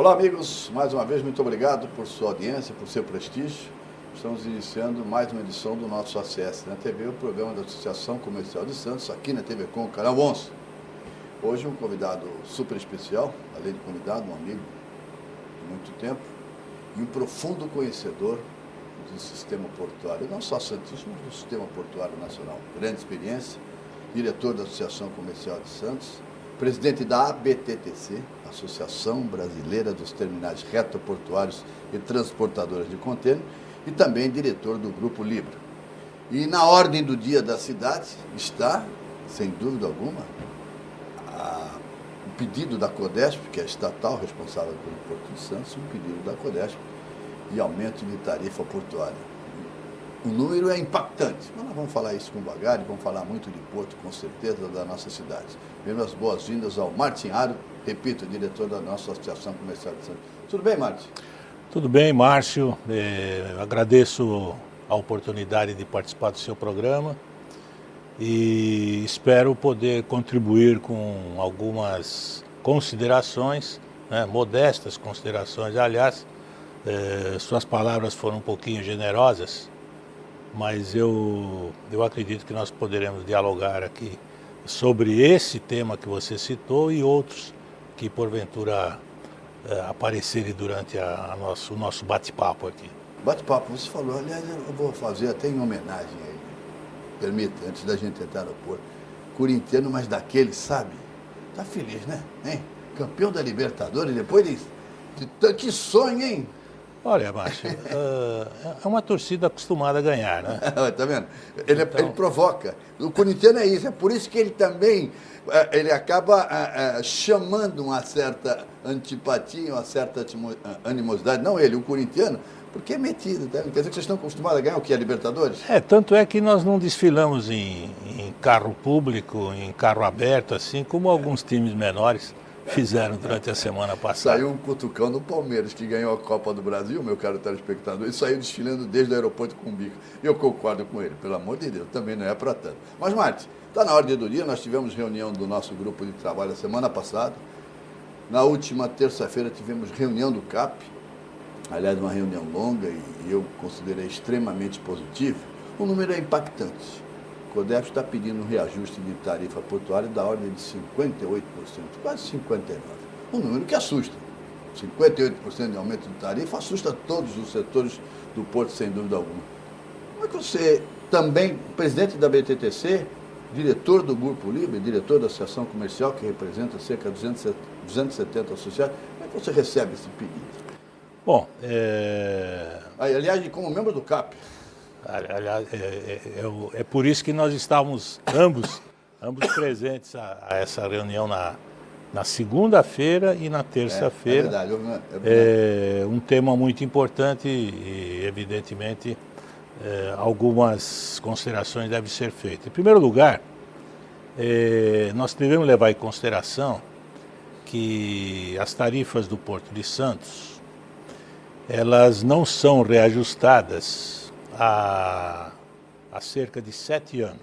Olá, amigos. Mais uma vez, muito obrigado por sua audiência, por seu prestígio. Estamos iniciando mais uma edição do nosso ACS na TV, o programa da Associação Comercial de Santos, aqui na TV Com, canal 11. Hoje um convidado super especial, além de convidado, um amigo de muito tempo e um profundo conhecedor do sistema portuário, não só santista, mas do sistema portuário nacional. Grande experiência, diretor da Associação Comercial de Santos, presidente da ABTTC, Associação Brasileira dos Terminais Retroportuários e Transportadoras de Contêiner, e também diretor do Grupo Libra. E na ordem do dia da cidade está, sem dúvida alguma, o pedido da Codesp, que é a estatal responsável pelo Porto de Santos, um pedido da Codesp de aumento de tarifa portuária. O número é impactante, mas nós vamos falar isso com bagagem, vamos falar muito de Porto, com certeza, da nossa cidade. Demos as boas-vindas ao Martin Aro, repito, diretor da nossa Associação Comercial de Santos. Tudo bem, Martin? Tudo bem, Márcio. Agradeço a oportunidade de participar do seu programa e espero poder contribuir com algumas considerações, né, modestas considerações. Aliás, suas palavras foram um pouquinho generosas, mas eu acredito que nós poderemos dialogar aqui sobre esse tema que você citou e outros que porventura aparecerem durante o nosso bate-papo aqui. Bate-papo, você falou, aliás, eu vou fazer até em homenagem aí, permita, antes da gente entrar no Porto, corintiano, mas daquele, sabe? Tá feliz, né? Hein? Campeão da Libertadores, depois de que sonho, hein? Olha, Márcio, é uma torcida acostumada a ganhar, né? Tá vendo? Ele provoca. O corintiano é isso, é por isso que ele também ele acaba chamando uma certa antipatia, uma certa animosidade. Não ele, o corintiano, porque é metido, tá? Quer dizer que vocês estão acostumados a ganhar o que é Libertadores? Tanto é que nós não desfilamos em carro público, em carro aberto, assim como alguns times menores fizeram durante a semana passada. Saiu um cutucão do Palmeiras, que ganhou a Copa do Brasil, meu caro telespectador, e saiu desfilando desde o aeroporto com o bico. Eu concordo com ele, pelo amor de Deus, também não é para tanto. Mas, Martin, está na ordem do dia, nós tivemos reunião do nosso grupo de trabalho a semana passada. Na última terça-feira tivemos reunião do CAP, aliás, uma reunião longa e eu considerei extremamente positiva. O número é impactante. O Codesp está pedindo um reajuste de tarifa portuária da ordem de 58%, quase 59%. Um número que assusta. 58% de aumento de tarifa assusta todos os setores do Porto, sem dúvida alguma. Como é que você, também presidente da BTTC, diretor do Grupo Libra, diretor da Associação Comercial, que representa cerca de 270 associados, como é que você recebe esse pedido? Bom, aliás, como membro do CAP. Aliás, é por isso que nós estávamos ambos presentes a essa reunião na segunda-feira e na terça-feira. É verdade. Um tema muito importante e, evidentemente, algumas considerações devem ser feitas. Em primeiro lugar, nós devemos levar em consideração que as tarifas do Porto de Santos, elas não são reajustadas há cerca de 7 anos.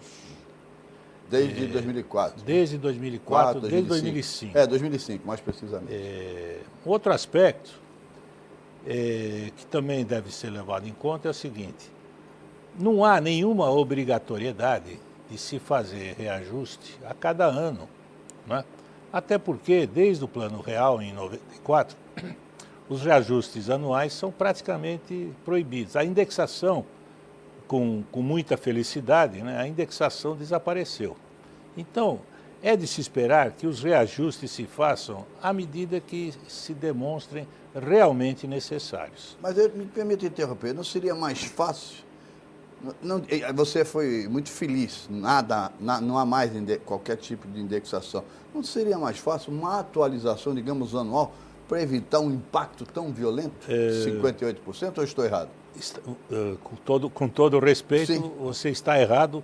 Desde 2004. Desde 2004, desde 2005. 2005, mais precisamente. Outro aspecto que também deve ser levado em conta é o seguinte: não há nenhuma obrigatoriedade de se fazer reajuste a cada ano, né? Até porque, desde o Plano Real, em 94, os reajustes anuais são praticamente proibidos. A indexação, com muita felicidade, né, a indexação desapareceu. Então, é de se esperar que os reajustes se façam à medida que se demonstrem realmente necessários. Mas me permita interromper, não seria mais fácil? Você foi muito feliz, não há mais qualquer tipo de indexação. Não seria mais fácil uma atualização, digamos, anual, para evitar um impacto tão violento? 58% ou estou errado? Com todo respeito, Sim. Você está errado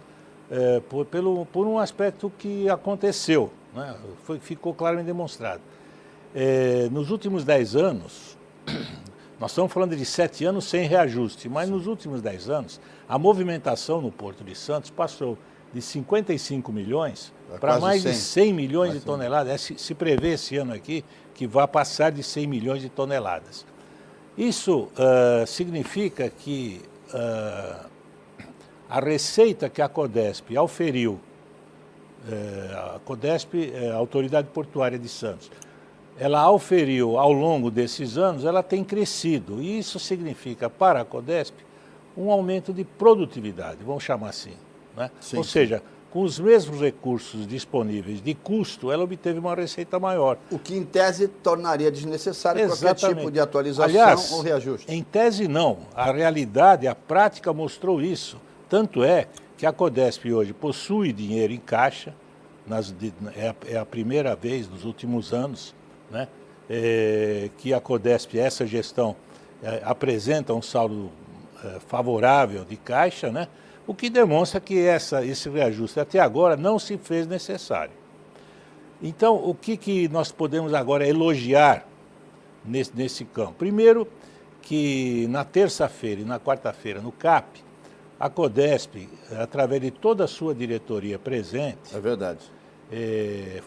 por um aspecto que aconteceu, né? Ficou claramente demonstrado. Nos últimos 10 anos, nós estamos falando de 7 anos sem reajuste, mas nos últimos 10 anos, a movimentação no Porto de Santos passou de 55 milhões É para quase mais de 100 milhões Quase de toneladas. Se prevê esse ano aqui que vai passar de 100 milhões de toneladas. Isso significa que a receita que a Codesp auferiu, a Codesp é a Autoridade Portuária de Santos, ela auferiu ao longo desses anos, ela tem crescido. E isso significa para a Codesp um aumento de produtividade, vamos chamar assim, né? Sim, Ou seja, com os mesmos recursos disponíveis de custo, ela obteve uma receita maior. O que, em tese, tornaria desnecessário qualquer tipo de atualização Aliás, ou reajuste. Em tese, não. A realidade, a prática mostrou isso. Tanto é que a Codesp hoje possui dinheiro em caixa, é a primeira vez nos últimos anos, né, que a Codesp, essa gestão, apresenta um saldo favorável de caixa, né? O que demonstra que esse reajuste até agora não se fez necessário. Então, o que nós podemos agora elogiar nesse campo? Primeiro, que na terça-feira e na quarta-feira, no CAP, a Codesp, através de toda a sua diretoria presente... É verdade.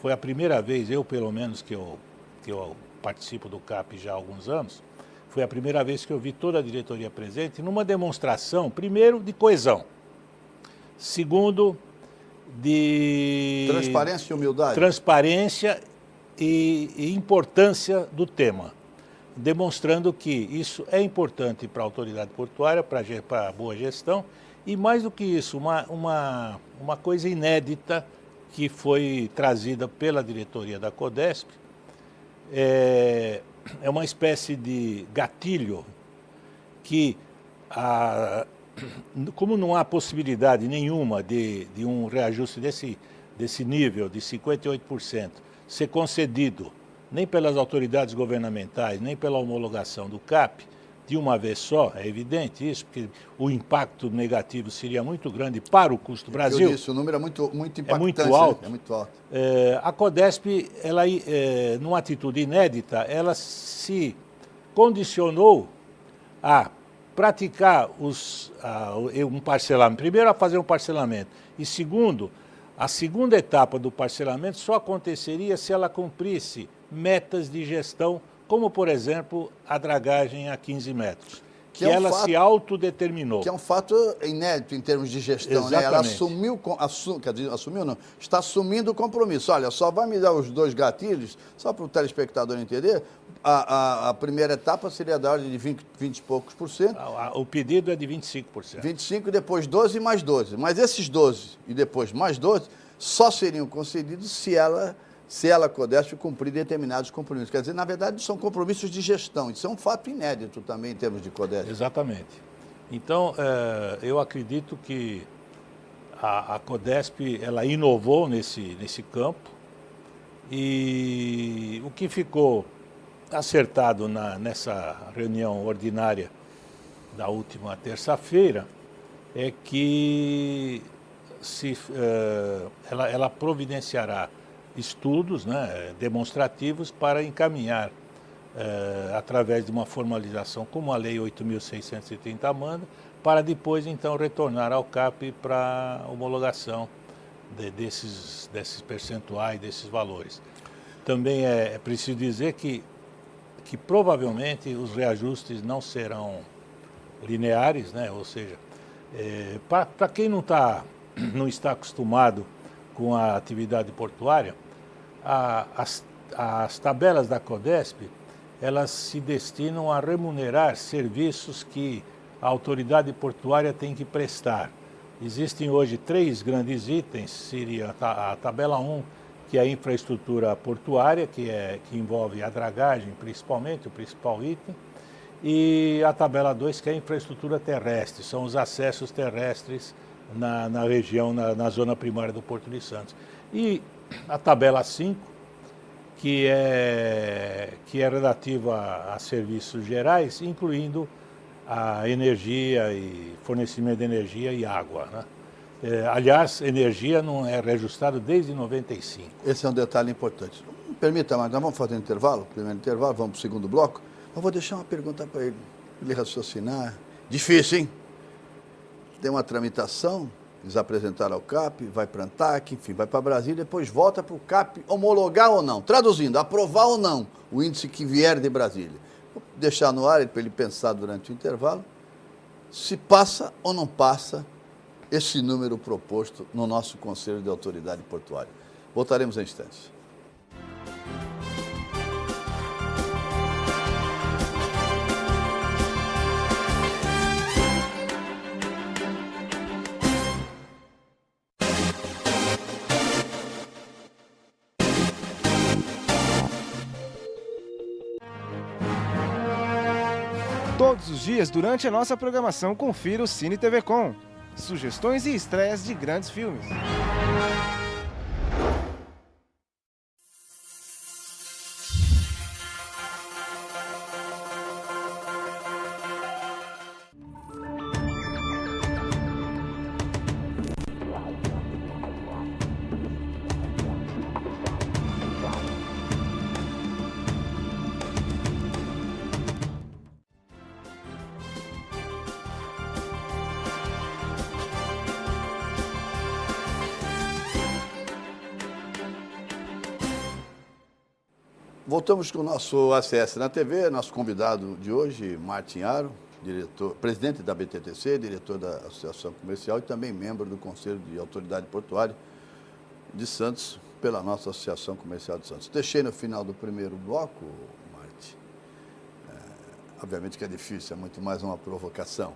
Foi a primeira vez, pelo menos, que eu participo do CAP já há alguns anos, foi a primeira vez que eu vi toda a diretoria presente numa demonstração, primeiro, de coesão. Segundo, de... Transparência e humildade. Transparência e importância do tema, demonstrando que isso é importante para a autoridade portuária, para a boa gestão, e mais do que isso, uma coisa inédita que foi trazida pela diretoria da Codesp, é uma espécie de gatilho que, como não há possibilidade nenhuma de um reajuste desse nível, de 58%, ser concedido nem pelas autoridades governamentais, nem pela homologação do CAP, de uma vez só, é evidente isso, porque o impacto negativo seria muito grande para o custo Brasil. Eu disse, o número é muito impactante. É muito alto. É muito alto. A Codesp, numa atitude inédita, ela se condicionou a praticar um parcelamento. Primeiro, a fazer um parcelamento. E segundo, a segunda etapa do parcelamento só aconteceria se ela cumprisse metas de gestão, como, por exemplo, a dragagem a 15 metros, que ela se autodeterminou. Que é um fato inédito em termos de gestão, né? Ela assumiu não, está assumindo o compromisso. Olha, só vai me dar os 2 gatilhos, só para o telespectador entender, a primeira etapa seria da ordem de 20 e poucos por cento. O pedido é de 25%. 25 e depois 12 e mais 12. Mas esses 12 e depois mais 12 só seriam concedidos se ela Codesp cumprir determinados compromissos. Quer dizer, na verdade, são compromissos de gestão. Isso é um fato inédito também em termos de Codesp. Exatamente. Então, eu acredito que a Codesp ela inovou nesse campo, e o que ficou acertado nessa reunião ordinária da última terça-feira é que ela providenciará estudos, né, demonstrativos para encaminhar, através de uma formalização como a Lei 8.630 manda, para depois, então, retornar ao CAP para homologação desses percentuais, desses valores. Também é preciso dizer que provavelmente os reajustes não serão lineares, né, ou seja, para quem não está acostumado com a atividade portuária, as tabelas da Codesp, elas se destinam a remunerar serviços que a autoridade portuária tem que prestar. Existem hoje 3 grandes itens, seria a tabela 1, que é a infraestrutura portuária, que envolve a dragagem, principalmente, o principal item, e a tabela 2, que é a infraestrutura terrestre, são os acessos terrestres na região, na zona primária do Porto de Santos. E a tabela 5, que é relativa a serviços gerais, incluindo a energia e fornecimento de energia e água, né? Aliás, energia não é reajustado desde 95. Esse é um detalhe importante. Me permita, mas nós vamos fazer um intervalo, primeiro intervalo, vamos para o segundo bloco. Eu vou deixar uma pergunta para ele raciocinar. Difícil, hein? Tem uma tramitação Eles apresentaram ao CAP, vai para a ANTAC, enfim, vai para Brasília, depois volta para o CAP homologar ou não, traduzindo, aprovar ou não o índice que vier de Brasília. Vou deixar no ar para ele pensar durante o intervalo se passa ou não passa esse número proposto no nosso Conselho de Autoridade Portuária. Voltaremos em instantes. Todos os dias, durante a nossa programação, confira o Cine TV Com. Sugestões e estreias de grandes filmes. Voltamos com o nosso ACS na TV, nosso convidado de hoje, Martin Aro, presidente da BTTC, diretor da Associação Comercial e também membro do Conselho de Autoridade Portuária de Santos, pela nossa Associação Comercial de Santos. Deixei no final do primeiro bloco, Martin, obviamente que é difícil, é muito mais uma provocação,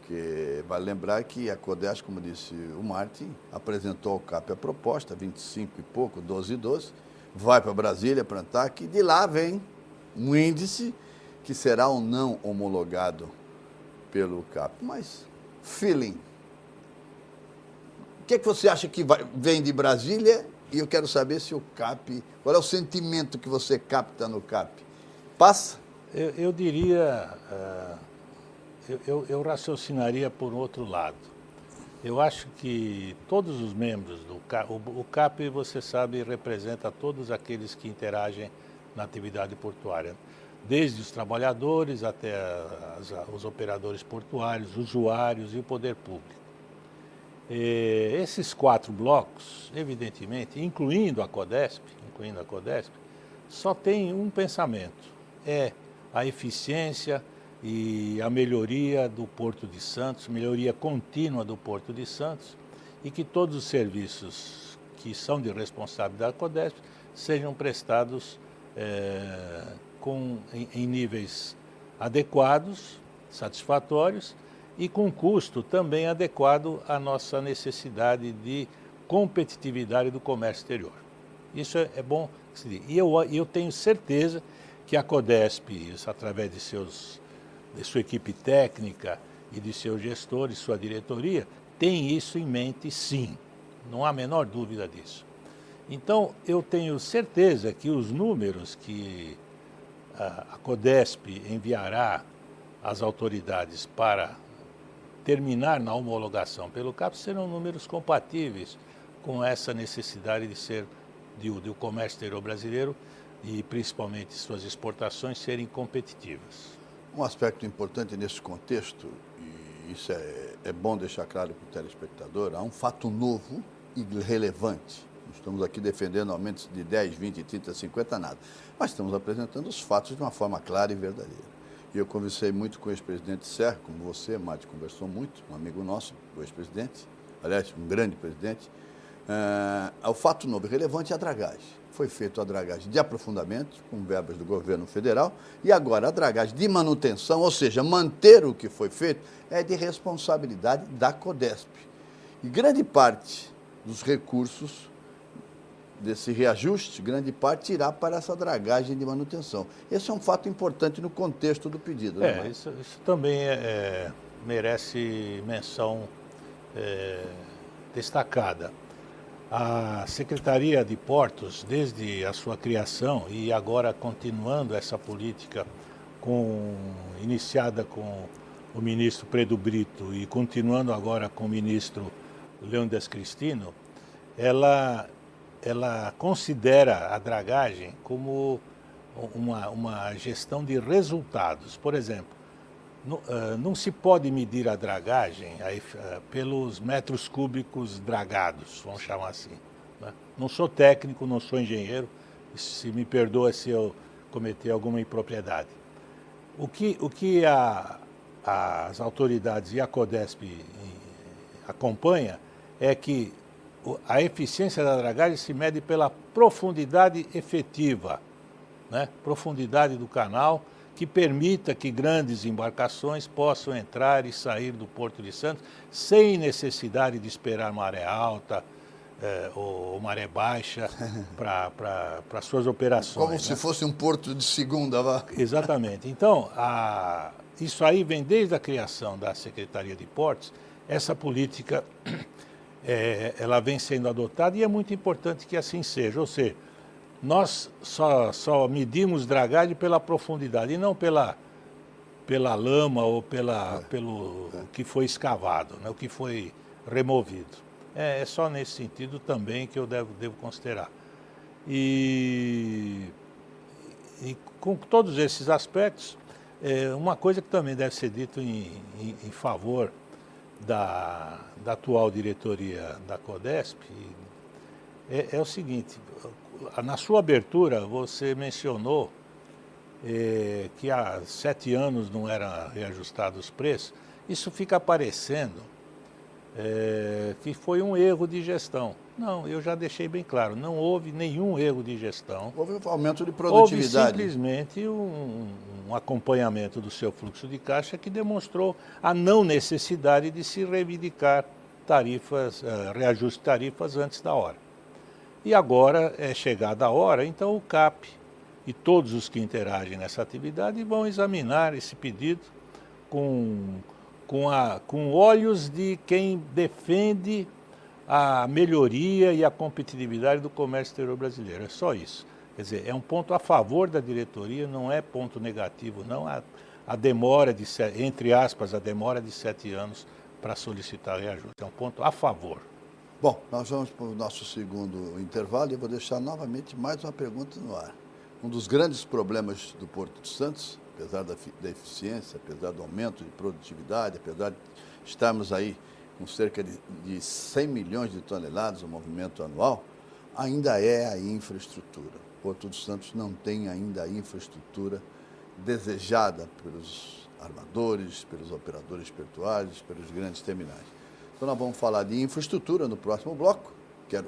que vale lembrar que a CODESP, como disse o Martin, apresentou ao CAP a proposta, 25 e pouco, 12, vai para Brasília, para a ANTAC, e de lá vem um índice que será ou não homologado pelo CAP. Mas, feeling, o que é que você acha que vem de Brasília? E eu quero saber se o CAP, qual é o sentimento que você capta no CAP? Passa? Eu diria, eu raciocinaria por outro lado. Eu acho que todos os membros do CAP, o CAP, você sabe, representa todos aqueles que interagem na atividade portuária, desde os trabalhadores até os operadores portuários, usuários e o poder público. Esses 4 blocos, evidentemente, incluindo a CODESP, só tem um pensamento, é a eficiência e a melhoria do Porto de Santos, melhoria contínua do Porto de Santos, e que todos os serviços que são de responsabilidade da CODESP sejam prestados em níveis adequados, satisfatórios, e com custo também adequado à nossa necessidade de competitividade do comércio exterior. Isso é bom que se diga. E eu tenho certeza que a CODESP, através de sua equipe técnica e de seus gestores, sua diretoria, tem isso em mente, sim. Não há a menor dúvida disso. Então, eu tenho certeza que os números que a CODESP enviará às autoridades para terminar na homologação pelo CAP serão números compatíveis com essa necessidade do comércio exterior brasileiro e, principalmente, suas exportações serem competitivas. Um aspecto importante nesse contexto, e isso é bom deixar claro para o telespectador, há um fato novo e relevante. Não estamos aqui defendendo aumentos de 10, 20, 30, 50, nada. Mas estamos apresentando os fatos de uma forma clara e verdadeira. E eu conversei muito com o ex-presidente Serra, como você, Mate, conversou muito, um amigo nosso, o ex-presidente, aliás, um grande presidente. O fato novo e relevante é a dragagem. Foi feita a dragagem de aprofundamento, com verbas do governo federal, e agora a dragagem de manutenção, ou seja, manter o que foi feito, é de responsabilidade da CODESP. E grande parte dos recursos desse reajuste, grande parte irá para essa dragagem de manutenção. Esse é um fato importante no contexto do pedido. Né, isso também merece menção destacada. A Secretaria de Portos, desde a sua criação e agora continuando essa política iniciada com o ministro Predo Brito e continuando agora com o ministro Leônidas Cristino, ela considera a dragagem como uma gestão de resultados. Por exemplo, não se pode medir a dragagem pelos metros cúbicos dragados, vamos chamar assim, né? Não sou técnico, não sou engenheiro, se me perdoa se eu cometer alguma impropriedade. O que as autoridades e a CODESP acompanha é que a eficiência da dragagem se mede pela profundidade efetiva, né? Profundidade do canal, que permita que grandes embarcações possam entrar e sair do Porto de Santos sem necessidade de esperar maré alta ou maré baixa para suas operações. Como né? se fosse um porto de segunda. Exatamente. Então, isso aí vem desde a criação da Secretaria de Portos, essa política ela vem sendo adotada e é muito importante que assim seja, ou seja, nós só medimos dragagem pela profundidade e não pela lama ou pelo que foi escavado, né, o que foi removido. É só nesse sentido também que eu devo considerar. E com todos esses aspectos, uma coisa que também deve ser dito em favor da atual diretoria da CODESP é o seguinte: na sua abertura você mencionou que há 7 anos não eram reajustados os preços. Isso fica parecendo que foi um erro de gestão. Não, eu já deixei bem claro, não houve nenhum erro de gestão. Houve um aumento de produtividade. Houve simplesmente um acompanhamento do seu fluxo de caixa que demonstrou a não necessidade de se reivindicar reajuste de tarifas antes da hora. E agora é chegada a hora, então o CAP e todos os que interagem nessa atividade vão examinar esse pedido com olhos de quem defende a melhoria e a competitividade do comércio exterior brasileiro. É só isso. Quer dizer, é um ponto a favor da diretoria, não é ponto negativo, não. A demora entre aspas, a demora de 7 anos para solicitar reajuste. É um ponto a favor. Bom, nós vamos para o nosso segundo intervalo e eu vou deixar novamente mais uma pergunta no ar. Um dos grandes problemas do Porto de Santos, apesar da eficiência, apesar do aumento de produtividade, apesar de estarmos aí com cerca de 100 milhões de toneladas, o movimento anual, ainda é a infraestrutura. O Porto de Santos não tem ainda a infraestrutura desejada pelos armadores, pelos operadores portuários, pelos grandes terminais. Então nós vamos falar de infraestrutura no próximo bloco. Quero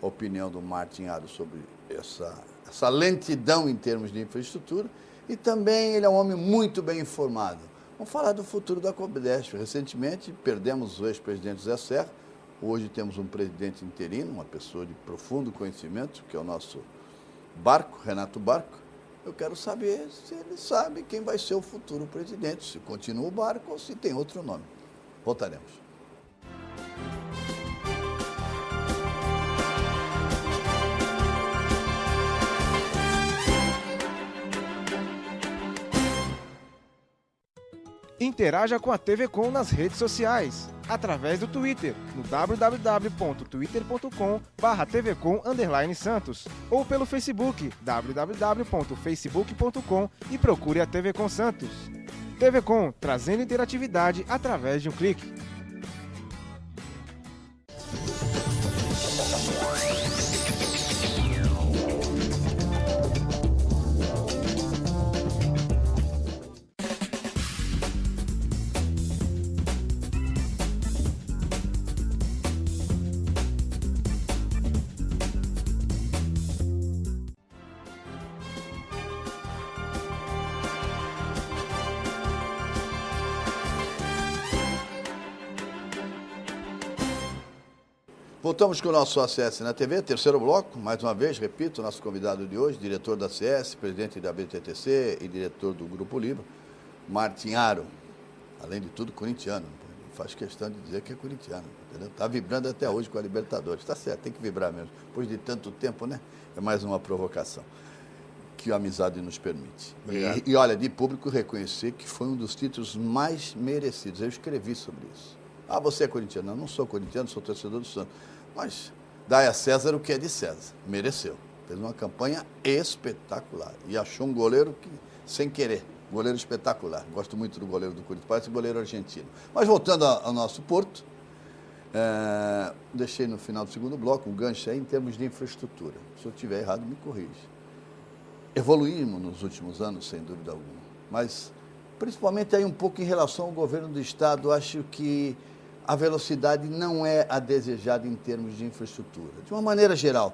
a opinião do Martin Aro sobre essa lentidão em termos de infraestrutura. E também ele é um homem muito bem informado. Vamos falar do futuro da CODESP. Recentemente perdemos o ex-presidente José Serra. Hoje temos um presidente interino, uma pessoa de profundo conhecimento, que é o nosso Barco, Renato Barco. Eu quero saber se ele sabe quem vai ser o futuro presidente, se continua o Barco ou se tem outro nome. Voltaremos. Interaja com a TV Com nas redes sociais, através do Twitter, no www.twitter.com/tvcom_santos ou pelo Facebook, www.facebook.com e procure a TV Com Santos. TV Com, trazendo interatividade através de um clique. Voltamos com o nosso ACS na TV, terceiro bloco, mais uma vez, repito, nosso convidado de hoje, diretor da ACS, presidente da BTTC e diretor do Grupo Libra, Martin Aro, além de tudo corintiano, faz questão de dizer que é corintiano, entendeu? Está vibrando até hoje com a Libertadores, está certo, tem que vibrar mesmo, depois de tanto tempo, né? É mais uma provocação que a amizade nos permite. E olha, de público reconhecer que foi um dos títulos mais merecidos, eu escrevi sobre isso. Ah, você é corintiano? Não, não sou corintiano, sou torcedor do Santos. Mas dai a César o que é de César. Mereceu. Fez uma campanha espetacular. E achou um goleiro que, sem querer, Goleiro espetacular. Gosto muito do goleiro do Corinthians, parece goleiro argentino. Mas voltando ao nosso Porto, deixei no final do segundo bloco um gancho aí em termos de infraestrutura. Se eu estiver errado, me corrija. Evoluímos nos últimos anos, sem dúvida alguma. Mas, principalmente aí um pouco em relação ao governo do Estado, acho que a velocidade não é a desejada em termos de infraestrutura. De uma maneira geral,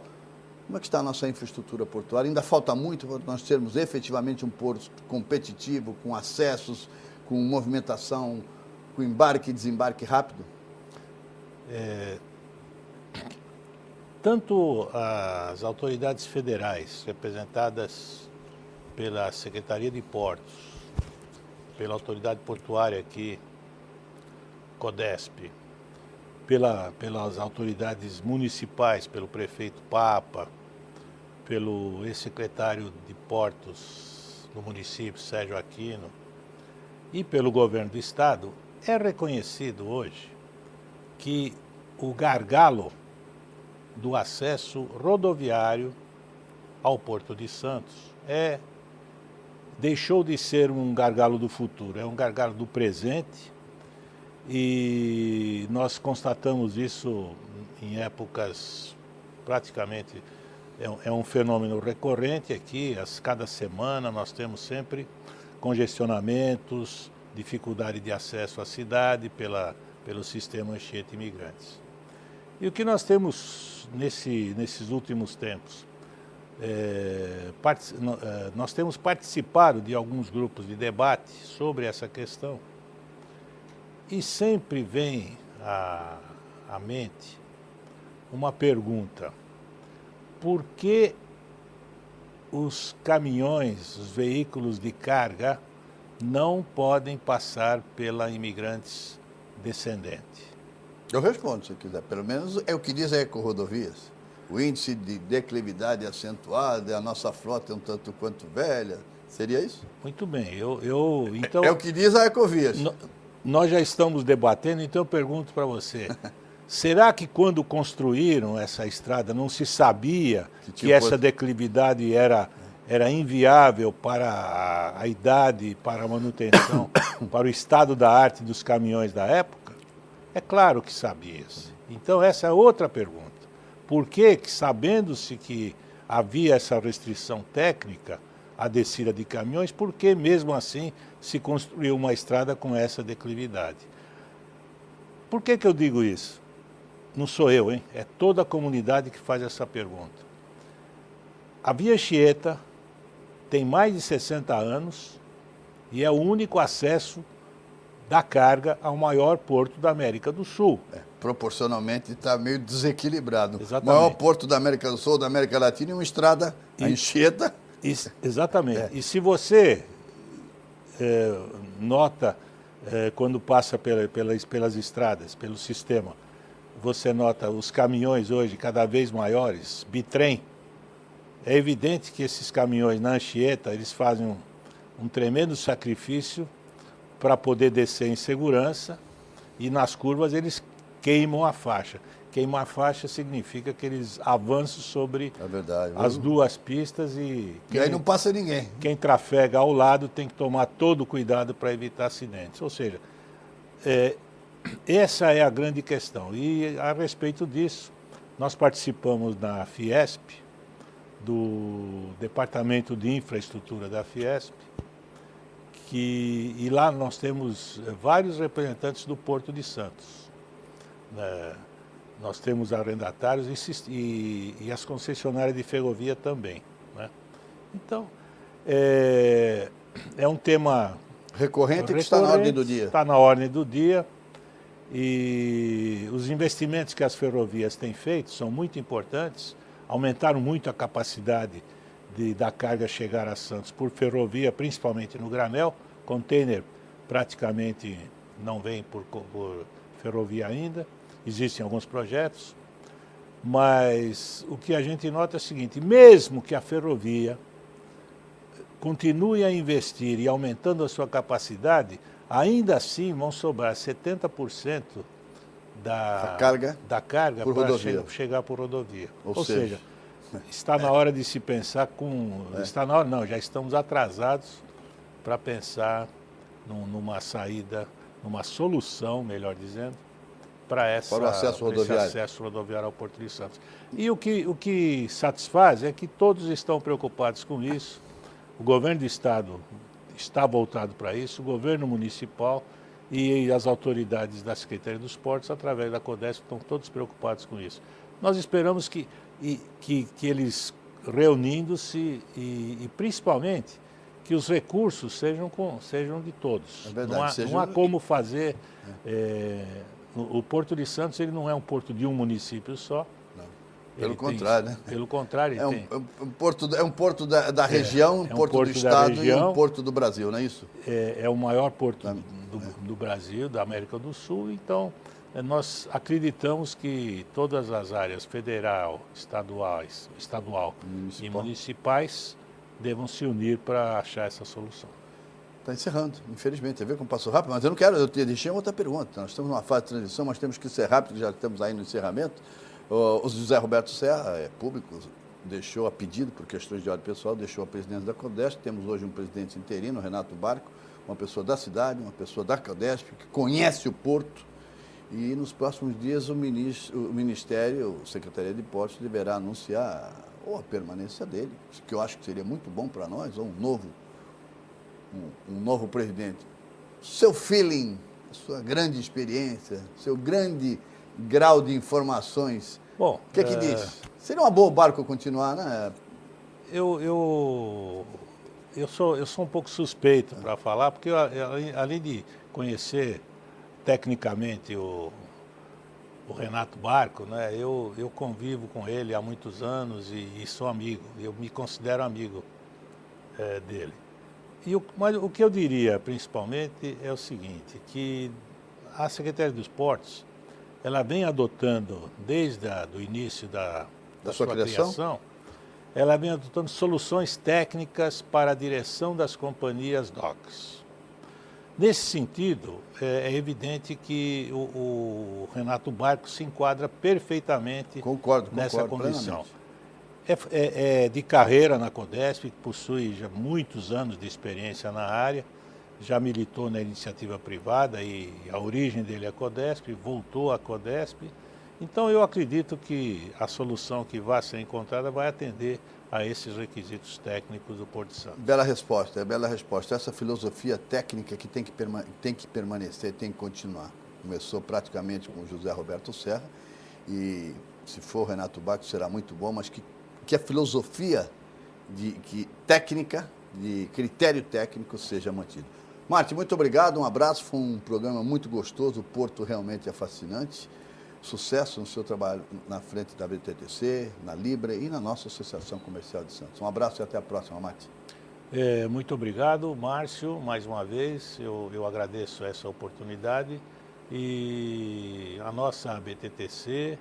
como é que está a nossa infraestrutura portuária? Ainda falta muito para nós termos efetivamente um porto competitivo, com acessos, com movimentação, com embarque e desembarque rápido? Tanto as autoridades federais, representadas pela Secretaria de Portos, pela Autoridade Portuária aqui, CODESP, pelas autoridades municipais, pelo prefeito Papa, pelo ex-secretário de Portos do município, Sérgio Aquino, e pelo governo do Estado, é reconhecido hoje que o gargalo do acesso rodoviário ao Porto de Santos deixou de ser um gargalo do futuro, é um gargalo do presente, e nós constatamos isso em épocas praticamente, é um fenômeno recorrente aqui, cada semana nós temos sempre congestionamentos, dificuldade de acesso à cidade pelo sistema Anchieta Imigrantes. E o que nós temos nesses últimos tempos? Nós temos participado de alguns grupos de debate sobre essa questão e sempre vem à mente uma pergunta: por que os caminhões, os veículos de carga não podem passar pela Imigrantes Descendente? Eu respondo, se quiser. Pelo menos é o que diz a Ecorodovias. O índice de declividade é acentuado, a nossa frota é um tanto quanto velha. Seria isso? Muito bem. Então, é o que diz a Ecovias. Nós já estamos debatendo, então eu pergunto para você. Será que quando construíram essa estrada não se sabia que essa declividade era inviável para a idade, para a manutenção, para o estado da arte dos caminhões da época? É claro que sabia-se. Então essa é outra pergunta. Por que, sabendo-se que havia essa restrição técnica à descida de caminhões, por que mesmo assim se construiu uma estrada com essa declividade? Por que eu digo isso? Não sou eu, hein? É toda a comunidade que faz essa pergunta. A Via Anchieta tem mais de 60 anos e é o único acesso da carga ao maior porto da América do Sul. Proporcionalmente está meio desequilibrado. Exatamente. O maior porto da América do Sul, da América Latina, é uma estrada Anchieta. Exatamente. E se você nota, quando passa pelas estradas, pelo sistema, você nota os caminhões hoje cada vez maiores, bitrem. É evidente que esses caminhões na Anchieta, eles fazem um tremendo sacrifício para poder descer em segurança, e nas curvas eles queimam a faixa. Queimar a faixa significa que eles avançam sobre as duas pistas e aí não passa ninguém. Quem trafega ao lado tem que tomar todo o cuidado para evitar acidentes. Ou seja, essa é a grande questão. E a respeito disso, nós participamos da Fiesp, do Departamento de Infraestrutura da Fiesp, e lá nós temos vários representantes do Porto de Santos. Nós temos arrendatários e as concessionárias de ferrovia também. Né? Então, é um tema recorrente que está na ordem do dia. Está na ordem do dia, e os investimentos que as ferrovias têm feito são muito importantes, aumentaram muito a capacidade da carga chegar a Santos por ferrovia, principalmente no granel. Container praticamente não vem por ferrovia ainda, existem alguns projetos, mas o que a gente nota é o seguinte: mesmo que a ferrovia continue a investir e aumentando a sua capacidade, ainda assim vão sobrar 70% da carga para chegar por rodovia. Ou seja, está na hora de se pensar já estamos atrasados para pensar numa saída, numa solução, melhor dizendo, para o acesso rodoviário. esse acesso rodoviário ao Porto de Santos. E o que satisfaz é que todos estão preocupados com isso. O governo do estado está voltado para isso, o governo municipal e as autoridades da Secretaria dos Portos, através da CODESP, estão todos preocupados com isso. Nós esperamos que eles, reunindo-se e principalmente, que os recursos sejam de todos. É verdade, não há como fazer... o Porto de Santos ele não é um porto de um município só. Não. Pelo contrário, né? Pelo contrário, ele tem. É um porto da região, um porto do estado região, e um porto do Brasil, não é isso? É o maior porto do Brasil, da América do Sul. Então, nós acreditamos que todas as áreas federal, estadual e municipais devam se unir para achar essa solução. Está encerrando, infelizmente. Você vê como passou rápido, mas eu não quero, eu deixei outra pergunta. Nós estamos numa fase de transição, mas temos que ser rápido, já estamos aí no encerramento. O José Roberto Serra, é público, deixou a pedido, por questões de ordem pessoal, deixou a presidência da CODESP. Temos hoje um presidente interino, Renato Barco, uma pessoa da cidade, uma pessoa da CODESP, que conhece o porto. E nos próximos dias o Ministério, a Secretaria de Portos, deverá anunciar ou a permanência dele, que eu acho que seria muito bom para nós, ou um novo presidente. Seu feeling, a sua grande experiência, seu grande grau de informações, bom, o que diz? Seria uma boa o Barco continuar, né? Eu sou um pouco suspeito para falar, porque além de conhecer tecnicamente o Renato Barco, né, eu convivo com ele há muitos anos e sou amigo, eu me considero amigo dele. Mas o que eu diria, principalmente, é o seguinte, que a Secretaria dos Portos, ela vem adotando, desde o início da sua criação, ela vem adotando soluções técnicas para a direção das companhias docks. Nesse sentido, é evidente que o Renato Barco se enquadra perfeitamente nessa condição. Plenamente. É de carreira na CODESP, possui já muitos anos de experiência na área, já militou na iniciativa privada e a origem dele é a CODESP, voltou à CODESP. Então eu acredito que a solução que vai ser encontrada vai atender a esses requisitos técnicos do Porto de Santos. Bela resposta, bela resposta. Essa filosofia técnica que tem que permanecer, tem que continuar. Começou praticamente com o José Roberto Serra e se for o Renato Barco será muito bom, mas que a filosofia técnica, de critério técnico seja mantido. Marte, muito obrigado, um abraço, foi um programa muito gostoso, o Porto realmente é fascinante. Sucesso no seu trabalho na frente da BTTC, na Libra e na nossa Associação Comercial de Santos. Um abraço e até a próxima, Marte. Muito obrigado, Márcio, mais uma vez, eu agradeço essa oportunidade e a nossa BTTC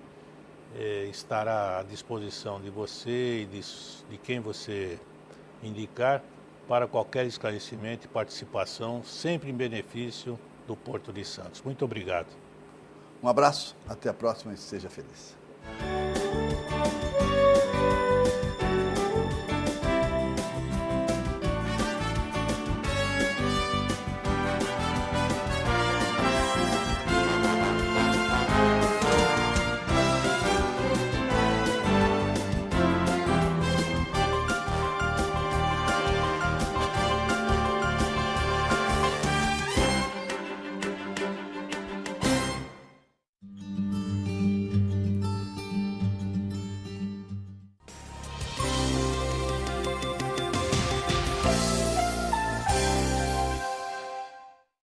estará à disposição de você e de quem você indicar para qualquer esclarecimento e participação, sempre em benefício do Porto de Santos. Muito obrigado. Um abraço, até a próxima e seja feliz.